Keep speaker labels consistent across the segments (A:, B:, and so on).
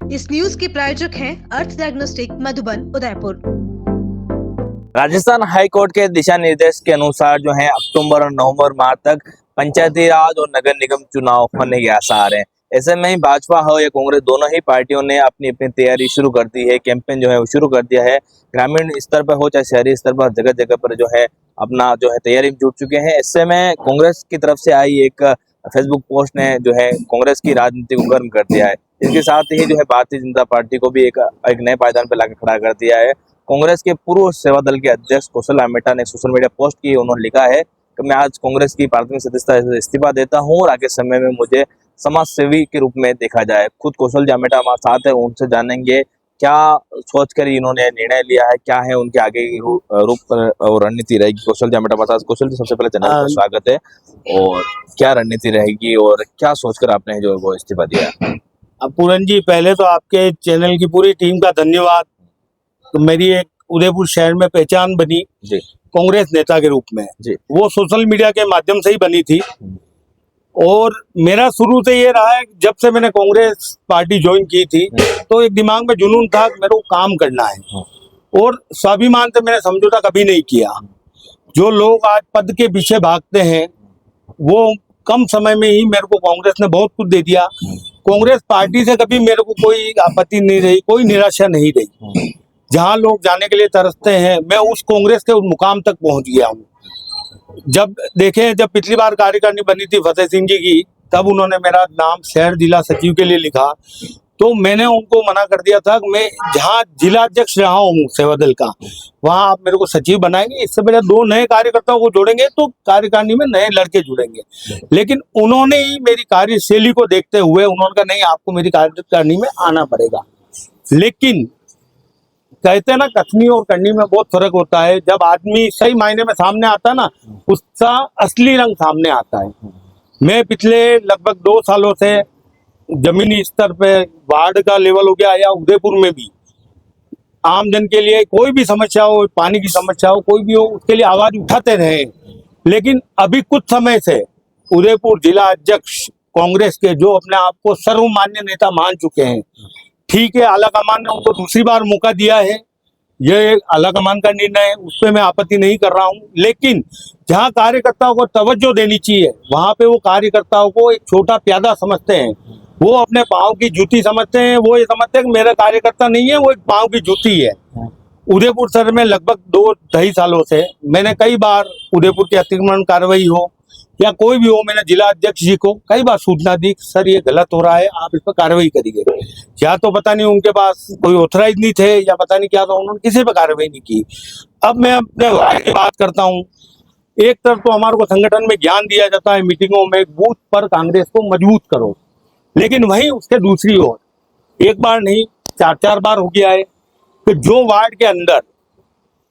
A: इस न्यूज के प्रायोजक हैं Arth diagnostic Madhuban Udaipur.
B: Rajasthan high court के दिशा निर्देश के अनुसार जो है अक्टूबर और नवंबर माह तक पंचायती राज और नगर निगम चुनाव होने के आसार हैं। ऐसे में ही भाजपा हो या कांग्रेस दोनों ही पार्टियों ने अपनी अपनी तैयारी शुरू कर दी है। कैंपेन जो है वो शुरू कर दिया है। ग्रामीण स्तर पर हो चाहे शहरी स्तर पर जगह जगह पर जो है अपना जो है तैयारी में जुट चुके हैं। ऐसे में कांग्रेस की तरफ से आई एक फेसबुक पोस्ट ने जो है कांग्रेस की राजनीति को गर्म कर दिया है। इसके साथ ही जो है भारतीय जनता पार्टी को भी एक नए पायदान पर लाकर खड़ा कर दिया है। कांग्रेस के पूर्व सेवा दल के अध्यक्ष कौशल आमेटा ने सोशल मीडिया पोस्ट की। उन्होंने लिखा है कि मैं आज कांग्रेस की प्राथमिक सदस्यता से इस्तीफा देता हूं और आगे समय में मुझे समाज सेवी के रूप में देखा जाए। खुद कौशल आमेटा हमारे साथ है, उनसे जानेंगे क्या सोचकर इन्होंने निर्णय लिया है, क्या है उनके आगे की रूप और रणनीति रहेगी। कौशल आमेटा हमारे साथ। कौशल जी, सबसे पहले चैनल पर स्वागत है। और क्या रणनीति रहेगी और क्या सोचकर आपने जो वो इस्तीफा दिया?
C: पूरन जी, पहले तो आपके चैनल की पूरी टीम का धन्यवाद। तो मेरी एक उदयपुर शहर में पहचान बनी
B: जी
C: कांग्रेस नेता के रूप में
B: जी।
C: वो सोशल मीडिया के माध्यम से ही बनी थी। और मेरा शुरू से ये रहा है, जब से मैंने कांग्रेस पार्टी ज्वाइन की थी तो एक दिमाग में जुनून था कि मेरे को काम करना है और स्वाभिमान से मैंने समझौता कभी नहीं किया। जो लोग आज पद के पीछे भागते हैं वो कम समय में ही मेरे को कांग्रेस ने बहुत कुछ दे दिया। कांग्रेस पार्टी से कभी मेरे को कोई आपत्ति नहीं रही, कोई निराशा नहीं रही। जहां लोग जाने के लिए तरसते हैं, मैं उस कांग्रेस के उस मुकाम तक पहुंच गया हूं। जब पिछली बार कार्यकारिणी बनी थी फतेह सिंह जी की, तब उन्होंने मेरा नाम शहर जिला सचिव के लिए लिखा तो मैंने उनको मना कर दिया था कि मैं जहाँ जिला अध्यक्ष रहा हूँ सेवा दल का, वहां आप मेरे को सचिव बनाएंगे। इससे पहले 2 नए कार्यकर्ताओं को जोड़ेंगे तो कार्यकारिणी में नए लड़के जुड़ेंगे। लेकिन उन्होंने ही मेरी कार्यशैली को देखते हुए उन्होंने कहा नहीं, आपको मेरी कार्यकारिणी में आना पड़ेगा। लेकिन कहते हैं ना, कथनी और करनी में बहुत फर्क होता है। जब आदमी सही मायने में सामने आता है ना, उसका असली रंग सामने आता है। मैं पिछले लगभग 2 सालों से जमीनी स्तर पे वार्ड का लेवल हो गया या उदयपुर में भी आम जन के लिए कोई भी समस्या हो, पानी की समस्या हो, कोई भी हो, उसके लिए आवाज उठाते रहे। लेकिन अभी कुछ समय से उदयपुर जिला अध्यक्ष कांग्रेस के जो अपने आप को सर्वमान्य नेता मान चुके हैं, ठीक है, आला कमान ने उनको दूसरी बार मौका दिया है, ये आला कमान का निर्णय है, उस पर मैं आपत्ति नहीं कर रहा हूं। लेकिन जहां कार्यकर्ताओं को तवज्जो देनी चाहिए वहां पे वो कार्यकर्ताओं को एक छोटा प्यादा समझते हैं, वो अपने पाँव की जूती समझते हैं। वो ये समझते हैं कि मेरा कार्यकर्ता नहीं है, वो एक पाँव की जूती है। उदयपुर शहर में लगभग 2-2.5 सालों से मैंने कई बार उदयपुर की अतिक्रमण कार्रवाई हो या कोई भी हो, मैंने जिला अध्यक्ष जी को कई बार सूचना दी, सर ये गलत हो रहा है, आप इस पर कार्रवाई करिए। या तो पता नहीं उनके पास कोई ऑथराइज नहीं थे या पता नहीं क्या था, उन्होंने किसी पर कार्रवाई नहीं की। अब मैं अपने भाई की बात करता हूँ। एक तरफ तो हमारे को संगठन में ज्ञान दिया जाता है मीटिंगों में, बूथ पर कांग्रेस को मजबूत करो, लेकिन वहीं उसके दूसरी ओर एक बार नहीं 4-4 बार हो गया है कि जो वार्ड के अंदर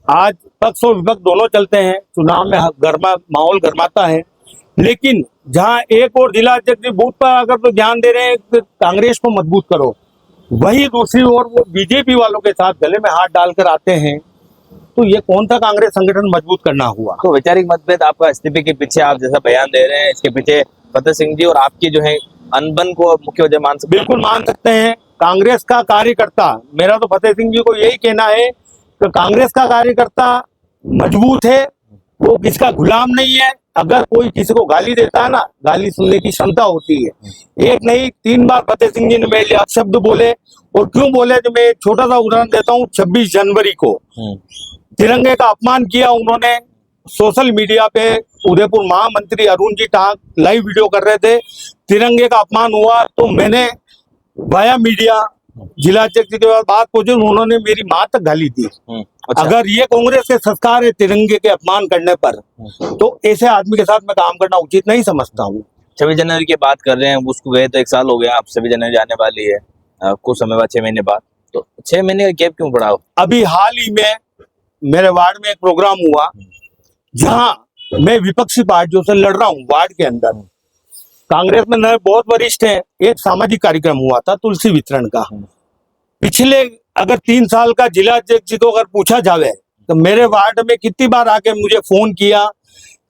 C: आज पक्ष और विपक्ष दोनों चलते हैं, चुनाव में माहौल गरमाता है, लेकिन जहां एक और जिला अध्यक्ष बूथ पर अगर तो ध्यान दे रहे हैं कि कांग्रेस को मजबूत करो, वही दूसरी ओर वो बीजेपी वालों के साथ गले में हाथ डालकर आते हैं, तो ये कौन सा कांग्रेस संगठन मजबूत करना हुआ?
B: तो वैचारिक मतभेद आपका इस्तीफे के पीछे आप जैसा बयान दे रहे हैं, इसके पीछे फतेह सिंह जी और आपकी जो है अनबन को मुख्य वजह मान सकते?
C: बिल्कुल मान सकते हैं। कांग्रेस का कार्यकर्ता, मेरा तो फतेह सिंह जी को यही कहना है कि कांग्रेस का कार्यकर्ता मजबूत है, वो किसका गुलाम नहीं है। अगर कोई किसी को गाली देता है ना, गाली सुनने की क्षमता होती है। एक नहीं 3 बार फतेह सिंह जी ने मेरे लिए अपशब्द बोले। और क्यों बोले, तो मैं एक छोटा सा उदाहरण देता हूँ। 26 जनवरी को तिरंगे का अपमान किया उन्होंने सोशल मीडिया पे। उदयपुर महामंत्री Arun ji tank live video कर रहे थे, तिरंगे का अपमान हुआ तो मैंने वाया मीडिया जिला अध्यक्ष के बात पहुंचे, उन्होंने मेरी मां तक गाली दी।
B: अच्छा।
C: अगर ये कांग्रेस के संस्कार है तिरंगे के अपमान करने पर, तो ऐसे आदमी के साथ मैं काम करना उचित नहीं समझता हूँ।
B: 26 जनवरी की बात कर रहे हैं, उसको गए तो 1 साल हो गया, अब 26 जनवरी आने वाली है कुछ समय बाद, 6 महीने बाद। तो 6 महीने का गैप क्यों पड़ा हो?
C: अभी हाल ही में मेरे वार्ड में एक प्रोग्राम हुआ जहां मैं विपक्षी पार्टियों से लड़ रहा हूं। वार्ड के अंदर कांग्रेस में नए बहुत वरिष्ठ हैं। एक सामाजिक कार्यक्रम हुआ था तुलसी वितरण का। पिछले अगर 3 साल का जिला अध्यक्ष जी को अगर पूछा जावे तो मेरे वार्ड में कितनी बार आके मुझे फोन किया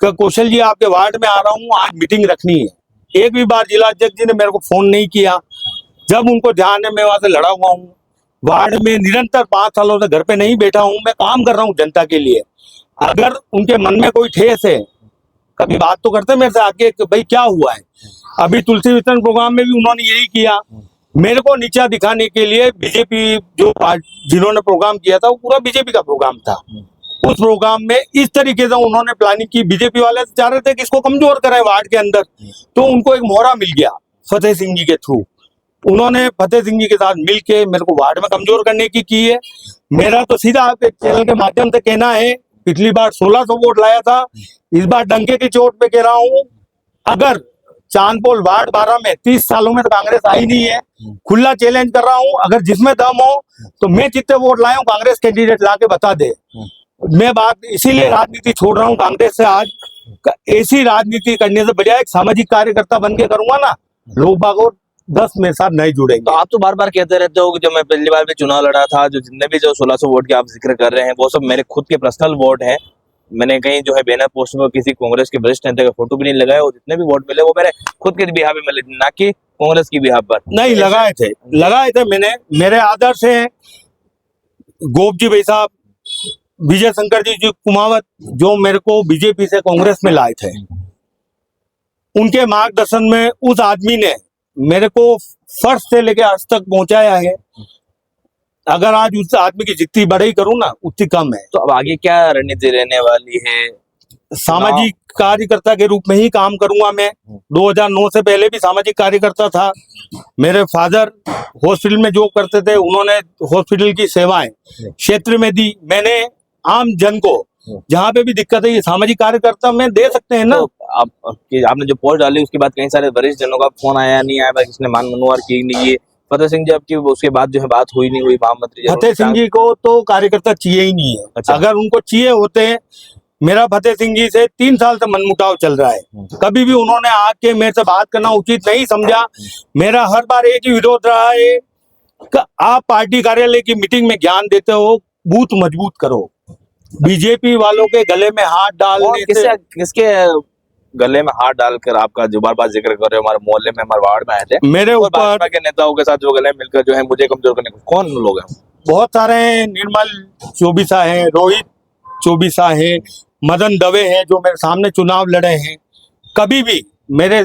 C: कि कौशल जी आपके वार्ड में आ रहा हूँ, आज मीटिंग रखनी है। एक भी बार जिला अध्यक्ष जी ने मेरे को फोन नहीं किया। जब उनको ध्यान है, मैं वहां से लड़ा हुआ हूँ वार्ड में, निरंतर 5 सालों से घर पे नहीं बैठा हूँ, मैं काम कर रहा हूँ जनता के लिए। अगर उनके मन में कोई ठेस है, कभी बात तो करते मेरे से आके कि भाई क्या हुआ है। अभी तुलसी वितरण प्रोग्राम में भी उन्होंने यही किया, मेरे को नीचा दिखाने के लिए। बीजेपी जो जिन्होंने प्रोग्राम किया था वो पूरा बीजेपी का प्रोग्राम था। उस प्रोग्राम में इस तरीके से उन्होंने प्लानिंग की, बीजेपी वाले चाह रहे थे कि इसको कमजोर करें वार्ड के अंदर, तो उनको एक मोहरा मिल गया फतेह सिंह जी के थ्रू। उन्होंने फतेह सिंह जी के साथ मिलके मेरे को वार्ड में कमजोर करने की है। मेरा तो सीधा आपके चैनल के माध्यम से कहना है, पिछली बार 1600 वोट लाया था, इस बार डंके की चोट पे कह रहा हूँ, अगर चांदपोल वार्ड 12 में 30 सालों में तो कांग्रेस आई नहीं है। खुला चैलेंज कर रहा हूँ, अगर जिसमें दम हो तो मैं जितने वोट लाया हूँ कांग्रेस कैंडिडेट ला के बता दे। मैं बात इसीलिए राजनीति छोड़ रहा हूँ कांग्रेस से। आज ऐसी राजनीति करने से बढ़िया एक सामाजिक कार्यकर्ता बन के करूंगा ना, लोग बागों 10 मेरे साथ नहीं जुड़ेंगे।
B: तो आप तो बार बार कहते रहते हो कि जब मैं पहली बार भी चुनाव लड़ा था, जो जितने भी जो 1600 वोट के आप जिक्र कर रहे हैं वो सब मेरे खुद के पर्सनल वोट है। मैंने कहीं जो है बैनर पोस्टर पर किसी कांग्रेस के वरिष्ठ नेता का फोटो भी नहीं लगाया, और जितने भी वोट मिले वो मेरे खुद के बिहाफ पे मिले, ना कि कांग्रेस की बिहाफ पर।
C: नहीं लगाए थे मैंने। मेरे आदर्श हैं गोप जी भाई साहब, विजय शंकर जी कुमावत, जो मेरे को बीजेपी से कांग्रेस में लाए थे। उनके मार्गदर्शन में उस आदमी ने मेरे को फर्श से लेके आज तक पहुंचाया है। अगर आज उस आदमी की जितनी बड़ाई करूं ना उतनी कम है।
B: तो अब आगे क्या रणनीति रहने वाली है?
C: सामाजिक कार्यकर्ता के रूप में ही काम करूंगा मैं। 2009 से पहले भी सामाजिक कार्यकर्ता था। मेरे फादर हॉस्पिटल में जॉब करते थे, उन्होंने हॉस्पिटल की सेवाएं क्षेत्र में दी। मैंने आम जन को जहाँ पे भी दिक्कत है, ये सामाजिक कार्यकर्ता में दे सकते हैं ना।
B: तो आपने जो पोस्ट डाली उसके बाद कई सारे वरिष्ठ जनों का फोन आया नहीं आया, किसने मान मनोहर की नहीं, ये फतेह सिंह जी आपकी उसके बाद जो है बात हुई नहीं हुई महामंत्री
C: फतेह सिंह जी को तो कार्यकर्ता चाहिए ही नहीं है।
B: अच्छा।
C: अगर उनको चाहिए होते हैं, मेरा फतेह सिंह जी से 3 साल से मनमुटाव चल रहा है। कभी भी उन्होंने आके मेरे से बात करना उचित नहीं समझा। मेरा हर बार एक ही विरोध रहा है कि आप पार्टी कार्यालय की मीटिंग में ज्ञान देते हो, बूथ मजबूत करो। बीजेपी वालों के गले में हाथ डालने से
B: किसके गले में हाथ डालकर आपका जो बार बार जिक्र कर रहे हो, हमारे मोहल्ले में हमारे वार्ड में आए थे,
C: मेरे
B: और
C: ऊपर
B: भाजपा के नेताओं के साथ जो गले मिलकर जो है मुझे कमजोर करने को, कौन लोग हैं?
C: बहुत सारे हैं। निर्मल चौबीसा है, रोहित चौबीसा है, मदन दवे हैं, जो मेरे सामने चुनाव लड़े हैं। कभी भी मेरे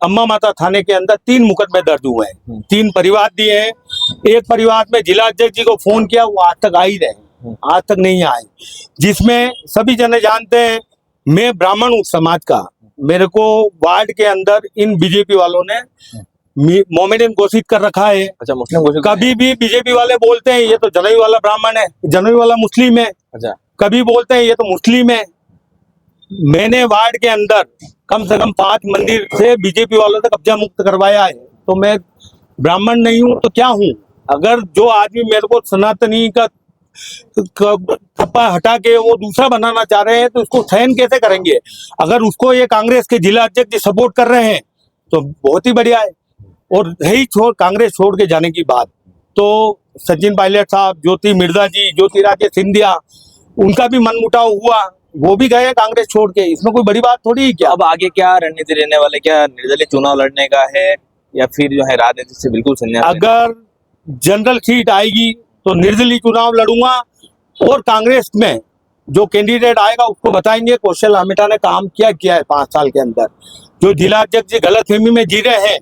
C: अम्मा माता थाने के अंदर 3 मुकदमे दर्ज हुए हैं, 3 परिवार दिए हैं। एक परिवार में जिला अध्यक्ष जी को फोन किया, वो आज तक आ ही रहे, आज तक नहीं आए। जिसमें सभी जने जानते हैं मैं ब्राह्मण हूँ समाज का। मेरे को वार्ड के अंदर इन बीजेपी वालों ने मोमेडियन घोषित कर रखा है।
B: अच्छा, मुस्लिम घोषित?
C: कभी भी बीजेपी वाले बोलते हैं ये तो जनई वाला ब्राह्मण है, जनई वाला मुस्लिम है।
B: अच्छा।
C: कभी बोलते हैं ये तो मुस्लिम है। मैंने वार्ड के अंदर कम से कम 5 मंदिर से बीजेपी वालों से कब्जा मुक्त करवाया है। तो मैं ब्राह्मण नहीं हूं तो क्या हूं? अगर जो आदमी मेरे को सनातनी का थप्पा हटा के वो दूसरा बनाना चाह रहे हैं तो उसको सहन कैसे करेंगे? अगर उसको ये कांग्रेस के जिला अध्यक्ष सपोर्ट कर रहे हैं तो बहुत ही बढ़िया है। और रही कांग्रेस छोड़ के जाने की बात, तो सचिन पायलट साहब, ज्योति मिर्जा जी, ज्योतिरादित्य सिंधिया, उनका भी मनमुटाव हुआ, वो भी गए कांग्रेस छोड़ के। इसमें कोई बड़ी बात थोड़ी है क्या?
B: अब आगे क्या रणनीति रहने वाले? क्या निर्दलीय चुनाव लड़ने का है या फिर जो है राजनीति से बिल्कुल संन्यास?
C: अगर जनरल सीट आएगी तो निर्दलीय चुनाव लड़ूंगा, और कांग्रेस में जो कैंडिडेट आएगा उसको बताएंगे कौशल आमेटा ने काम क्या है 5 साल के अंदर। जो जिला अध्यक्ष जी गलतफहमी में जी रहे हैं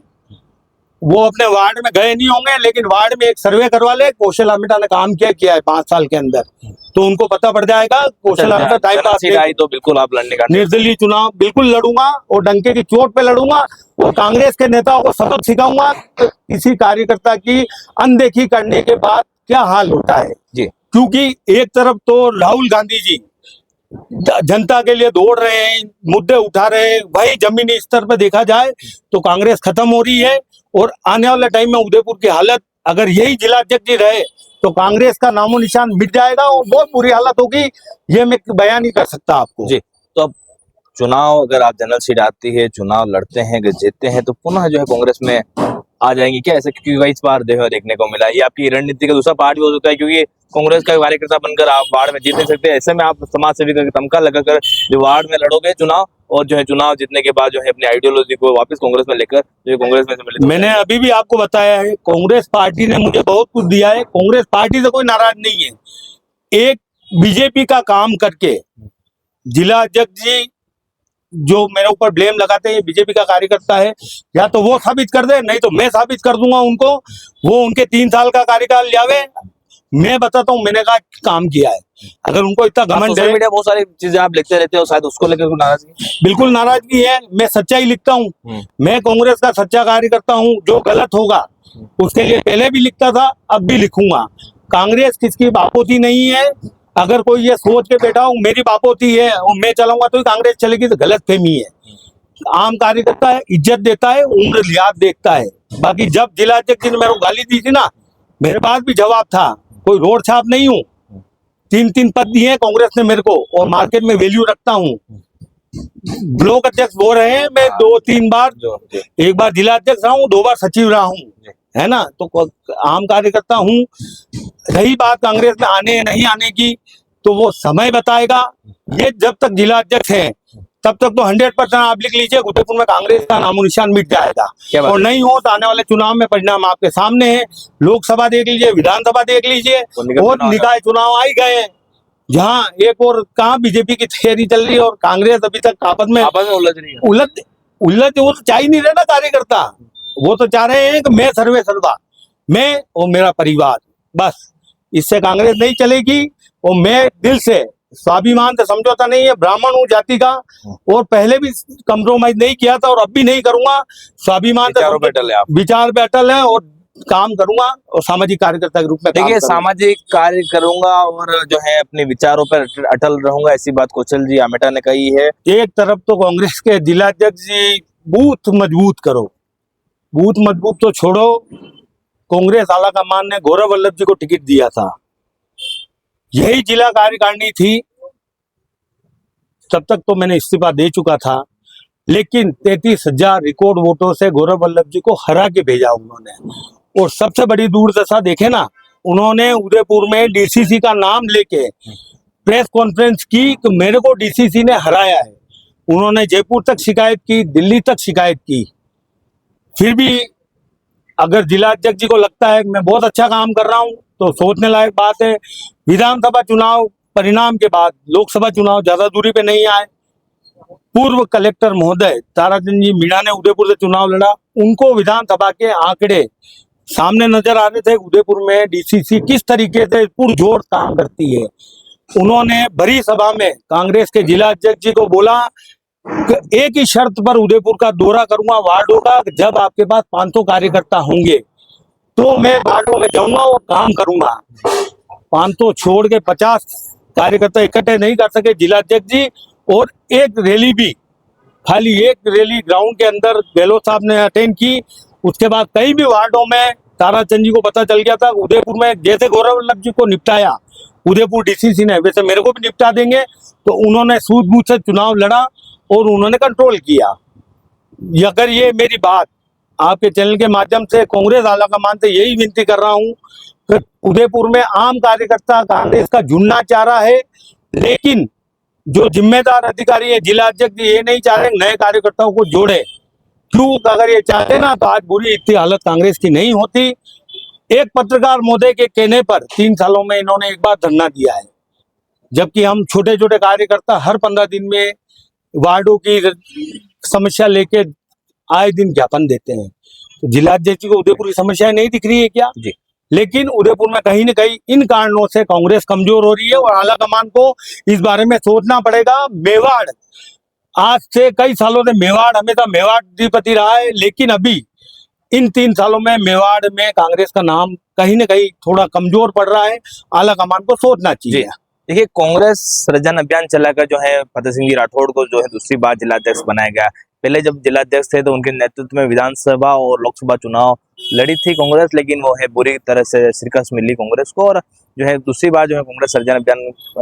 C: वो अपने वार्ड में गए नहीं होंगे, लेकिन वार्ड में एक सर्वे करवा ले, कौशल आमेटा ने काम क्या है 5 साल के अंदर, तो उनको पता पड़ जाएगा। कौशल आमेटा टाइम पास
B: आई तो बिल्कुल आप लड़ने का?
C: निर्दलीय चुनाव बिल्कुल लड़ूंगा, और डंके की चोट पे लड़ूंगा। और कांग्रेस के नेताओं को सबक सिखाऊंगा किसी कार्यकर्ता की अनदेखी करने के बाद क्या हाल होता है
B: जी।
C: क्योंकि एक तरफ तो राहुल गांधी जी जनता के लिए दौड़ रहे हैं, मुद्दे उठा रहे हैं, वही जमीनी स्तर पे देखा जाए तो कांग्रेस खत्म हो रही है। और आने वाले टाइम में उदयपुर की हालत, अगर यही जिला अध्यक्ष जी रहे तो कांग्रेस का नामो निशान मिट जाएगा और बहुत बुरी हालत होगी। ये मैं बयान नहीं कर सकता आपको
B: जी। तो अब चुनाव, अगर आप जनरल सीट आती है, चुनाव लड़ते हैं, अगर जीतते हैं तो पुनः जो है कांग्रेस में आ जाएंगी क्या ऐसे? क्योंकि इस बार जो है देखने को मिला, ये आपकी रणनीति का दूसरा पार्ट भी हो सकता है, क्योंकि कांग्रेस का कार्यकर्ता बनकर आप वार्ड में जीत नहीं सकते। ऐसे में आप समाज सेवी का तमका लगाकर जो वार्ड में लड़ोगे चुनाव, और जो है चुनाव जीतने के बाद जो है अपनी आइडियोलॉजी को वापस कांग्रेस में लेकर जो है कांग्रेस में सम्मिलित हो
C: मैंने
B: जाएंगे।
C: अभी भी आपको बताया है, कांग्रेस पार्टी ने मुझे बहुत कुछ दिया है। कांग्रेस पार्टी से कोई नाराज नहीं है। एक बीजेपी का काम करके जिला अध्यक्ष जी जो मेरे ऊपर ब्लेम लगाते हैं बीजेपी का कार्यकर्ता है, या तो वो साबित कर दे, नहीं तो मैं साबित कर दूंगा उनको। वो उनके 3 साल का कार्यकाल लावे, मैं बताता हूँ मैंने का काम किया है। अगर उनको इतना घमंड
B: सोशल
C: है,
B: मीडिया बहुत सारी चीजें आप लिखते रहते हो, शायद उसको लेकर कोई नाराजगी?
C: बिल्कुल नाराजगी है। मैं सच्चाई लिखता हूँ, मैं कांग्रेस का सच्चा कार्यकर्ता हूँ। जो गलत होगा उसके लिए पहले भी लिखता था, अब भी लिखूंगा। कांग्रेस किसकी बापोती नहीं है। अगर कोई ये सोच के बैठा हो मेरी बापोती है और मैं चलाऊंगा तो ही कांग्रेस चलेगी, तो गलत फहमी है। आम कार्यकर्ता है, इज्जत देता है, उम्र लिहाज देखता है। बाकी जब जिला अध्यक्ष जी ने मेरे को गाली दी थी ना, मेरे पास भी जवाब था। कोई रोड छाप नहीं हूँ। 3 पद दिए कांग्रेस ने मेरे को और मार्केट में वैल्यू रखता हूँ। ब्लॉक अध्यक्ष वो रहे हैं, मैं 2-3 बार, एक बार जिला अध्यक्ष रहा हूँ, 2 बार सचिव रहा हूँ, है ना। तो आम कार्यकर्ता हूँ। रही बात कांग्रेस में आने या नहीं आने की, तो वो समय बताएगा। ये जब तक जिला अध्यक्ष है तब तक तो 100% आप लिख लीजिए उदयपुर में कांग्रेस का नामो निशान मिट जाएगा। और नहीं हो तो आने वाले चुनाव में परिणाम आपके सामने है। लोकसभा देख लीजिए, विधानसभा देख लीजिए, और निकाय चुनाव आ ही गए, जहाँ एक और कहाँ बीजेपी की तैयारी चल रही है और कांग्रेस अभी तक आपस में
B: उलझ रही है।
C: उलझ वो तो चाह ही नहीं रहे ना कार्यकर्ता। वो तो चाह रहे हैं कि मैं सर्वे सर्वा, मैं और मेरा परिवार, बस। इससे कांग्रेस नहीं चलेगी। और मैं दिल से स्वाभिमान से समझौता नहीं है। ब्राह्मण हूँ जाति का, और पहले भी कंप्रोमाइज नहीं किया था और अब भी नहीं करूंगा। स्वाभिमान से विचार बैठल है और काम करूंगा और सामाजिक कार्यकर्ता के रूप में।
B: देखिए, सामाजिक कार्य करूंगा और जो है अपने विचारों पर अटल रहूंगा, ऐसी बात कौशल जी आमेटा ने कही है।
C: एक तरफ तो कांग्रेस के जिलाध्यक्ष जी बूथ मजबूत करो, बूथ मजबूत तो छोड़ो। कांग्रेस आला कमान ने गौरव वल्लभ जी को टिकट दिया था, यही जिला कार्यकारिणी थी। तब तक तो मैंने इस्तीफा दे चुका था, लेकिन 33,000 रिकॉर्ड वोटों से गौरव वल्लभ जी को हरा के भेजा उन्होंने। और सबसे बड़ी दूरदशा देखे ना, उन्होंने उदयपुर में डीसीसी का नाम लेके प्रेस कॉन्फ्रेंस की कि मेरे को डीसीसी ने हराया है। उन्होंने जयपुर तक शिकायत की, दिल्ली तक शिकायत की। फिर भी अगर जिला अध्यक्ष जी को लगता है कि मैं बहुत अच्छा काम कर रहा हूं, तो सोचने लायक बात है। विधानसभा चुनाव परिणाम के बाद लोकसभा चुनाव ज्यादा दूरी पे नहीं आए। पूर्व कलेक्टर महोदय ताराचंद जी मीणा ने उदयपुर से चुनाव लड़ा। उनको विधानसभा के आंकड़े सामने नजर आ रहे थे, उदयपुर में डीसीसी किस तरीके से पुरजोर काम करती है। उन्होंने बड़ी सभा में कांग्रेस के जिला अध्यक्ष जी को बोला कि एक ही शर्त पर उदयपुर का दौरा करूंगा वार्डों का, जब आपके पास 500 कार्यकर्ता होंगे तो मैं वार्डों में जाऊंगा और काम करूंगा। 500 छोड़ के 50 कार्यकर्ता इकट्ठे नहीं कर सके जिला अध्यक्ष जी। और एक रैली भी, खाली एक रैली ग्राउंड के अंदर गहलोत साहब ने अटेंड की। उसके बाद कई भी वार्डों में ताराचंद जी को पता चल गया था। उदयपुर में जैसे गौरव वल्लभ जी को निपटाया उदयपुर डीसीसी ने, वैसे मेरे को भी निपटा देंगे। तो उन्होंने सूझबूझ से चुनाव लड़ा और उन्होंने कंट्रोल किया। अगर ये मेरी बात आपके चैनल के माध्यम से कांग्रेस आला कमान से यही विनती कर रहा हूं कि उदयपुर में आम कार्यकर्ता कांग्रेस का जुड़ना चाह रहा है, लेकिन जो जिम्मेदार अधिकारी है जिला अध्यक्ष ये नहीं चाह रहे नए कार्यकर्ताओं को जोड़े। क्यों? अगर ये चाहते ना तो आज बुरी इतनी हालत कांग्रेस की नहीं होती। एक पत्रकार महोदय के कहने पर 3 सालों में इन्होंने एक बार धरना दिया है, जबकि हम छोटे छोटे कार्यकर्ता हर 15 दिन में वार्डों की समस्या लेके आए दिन ज्ञापन देते हैं। तो जिला अध्यक्ष को उदयपुर की समस्या नहीं दिख रही है क्या जी? लेकिन उदयपुर में कहीं न कहीं इन कारणों से कांग्रेस कमजोर हो रही है और आला कमान को इस बारे में सोचना पड़ेगा। मेवाड़ आज से कई सालों से मेवाड़ हमेशा मेवाड़ अधिपति रहा है, लेकिन अभी इन 3 सालों में मेवाड़ में कांग्रेस का नाम कहीं न कहीं थोड़ा कमजोर पड़ रहा है। आला कमान को सोचना चाहिए।
B: देखिए, कांग्रेस सृजन अभियान चलाकर जो है फतेह सिंह जी राठौड़ को जो है दूसरी बार जिलाध्यक्ष बनाया गया। पहले जब जिलाध्यक्ष थे तो उनके नेतृत्व में विधानसभा और लोकसभा चुनाव लड़ी थी कांग्रेस, लेकिन वो है बुरी तरह से शिकस्त मिली कांग्रेस को। और जो है दूसरी बार जो है कांग्रेस सृजन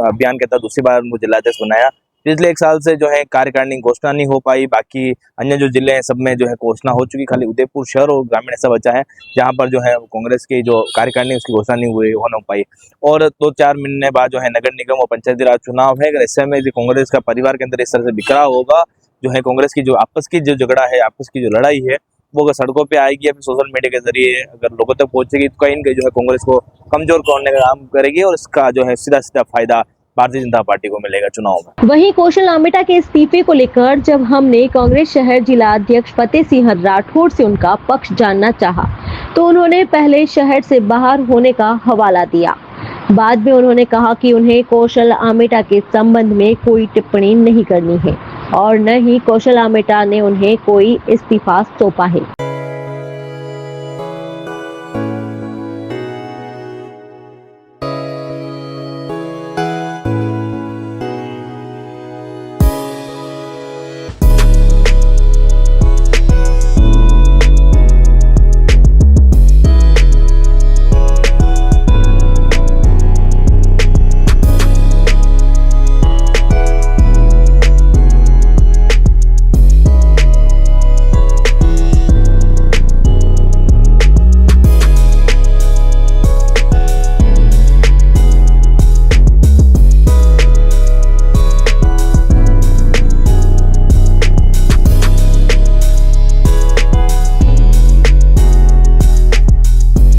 B: अभियान के तहत दूसरी बार उनको जिलाध्यक्ष बनाया। पिछले 1 साल से जो है कार्यकारिणी घोषणा नहीं हो पाई। बाकी अन्य जो जिले हैं सब में जो है घोषणा हो चुकी, खाली उदयपुर शहर और ग्रामीण ऐसा बचा है जहां पर जो है कांग्रेस की जो कार्यकारिणी उसकी घोषणा नहीं हुई हो पाई। और 2-4 महीने बाद जो है नगर निगम और पंचायती राज चुनाव है। अगर ऐसे में जो कांग्रेस का परिवार के अंदर इस तरह से बिखराव होगा जो है कांग्रेस की जो आपस की जो झगड़ा है, आपस की जो लड़ाई है, वो अगर सड़कों पे आएगी, अपने सोशल मीडिया के जरिए अगर लोगों तक पहुंचेगी, तो कहीं न कहीं जो है कांग्रेस को कमजोर करने का काम करेगी और इसका जो है सीधा सीधा फायदा भारतीय जनता पार्टी को मिलेगा चुनाव में।
D: वहीं कौशल आमेटा के इस्तीफे को लेकर जब हमने कांग्रेस शहर जिला अध्यक्ष फतेह सिंह राठौड़ से उनका पक्ष जानना चाहा, तो उन्होंने पहले शहर से बाहर होने का हवाला दिया। बाद में उन्होंने कहा कि उन्हें कौशल आमेटा के संबंध में कोई टिप्पणी नहीं करनी है और न ही कौशल आमेटा ने उन्हें कोई इस्तीफा सौंपा है।